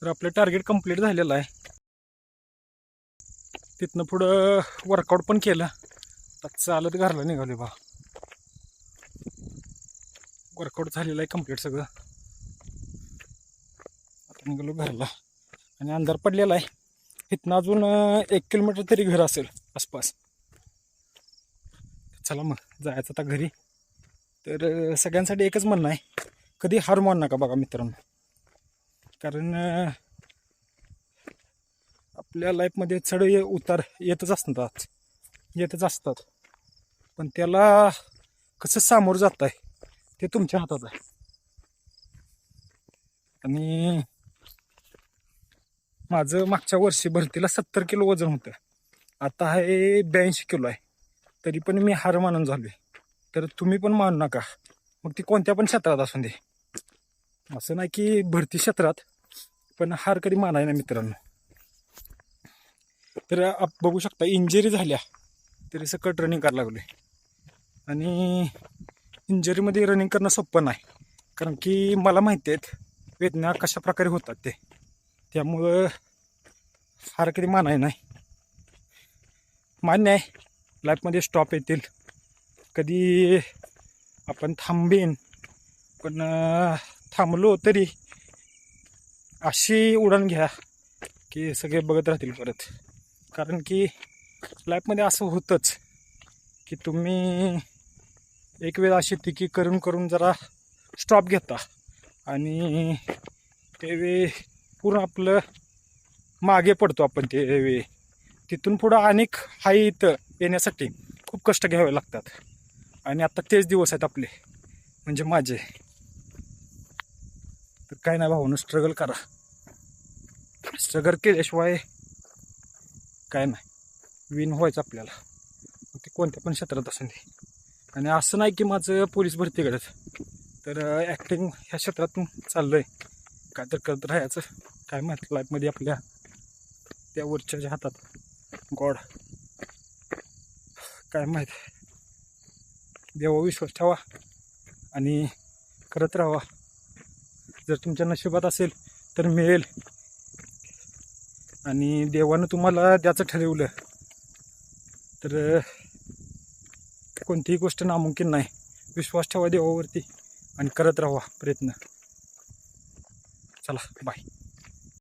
तर आपलं target complete झालेलं आहे. तिथनं पुढं वर्कआउट पण केलं. आता चालत घरला निघाले बा. वर्कआउट झालेलं आहे कंप्लीट सगळं. आता निघालो घरला आणि अंधार पडलेला आहे. इथनं अजून 1 किलोमीटर तरी घर असेल आसपास. चला मग जायचं आता घरी. तर सगळ्यांसाठी एकच म्हणणं आहे, कधी हार मानू नका बघा मित्रांनो. कारण आपल्या लाईफमध्ये चढ उतार येतच असतात. पण त्याला कसं सामोरं जात आहे ते तुमच्या हातात आहे. आणि माझं मागच्या वर्षी भरतीला 70 किलो वजन होतं. आता आहे 82 किलो आहे. तरी पण मी हार मानून झालोय. तर तुम्ही पण मानू नका, मग ती कोणत्या पण क्षेत्रात असून दे. असं नाही की भरती क्षेत्रात, पण हार कधी मानाय ना मित्रांनो. तर बघू शकता इंजरी झाल्या तरी सकट रनिंग करायला लागलोय. आणि इंजरीमध्ये रनिंग करणं सोपं नाही, कारण की मला माहिती आहेत वेदना कशा प्रकारे होतात ते. त्यामुळं हार कधी मानाय नाही. मान्य आहे लाईफमध्ये स्टॉप येतील, कधी आपण थांबेन, पण थांबलो तरी अशी उडान घ्या की सगळे बघत राहतील परत. कारण की लाईफमध्ये असं होतंच की तुम्ही एक वेळ अशी तिकी करून करून जरा स्टॉप घेता आणि ते वेळ पूर्ण आपलं मागे पडतो आपण. ते वेळ तिथून पुढं अनेक हाय इथं येण्यासाठी खूप कष्ट घ्यावे लागतात. आणि आता तेच दिवस आहेत आपले, म्हणजे माझे. तर काय नाही भाऊनं, स्ट्रगल करा. स्ट्रगल केल्याशिवाय काय नाही, विन व्हायचं आपल्याला, ते कोणत्या पण क्षेत्रात असून दे. आणि असं नाही की माझं पोलीस भरती करत, तर ॲक्टिंग ह्या क्षेत्रातून चाललं आहे. काय तर करत राहायचं. काय माहीत लाईफमध्ये आपल्या त्या वरच्या हातात गॉड, काय माहीत. देवावर विश्वास ठेवा आणि करत राहा. जर तुमच्या नशिबात असेल तर मिळेल. आणि देवानं तुम्हाला द्याचं ठरवलं तर कोणतीही गोष्ट नामुमकिन नाही. विश्वास ठेवा देवावरती आणि करत राहा प्रयत्न. चला बाय.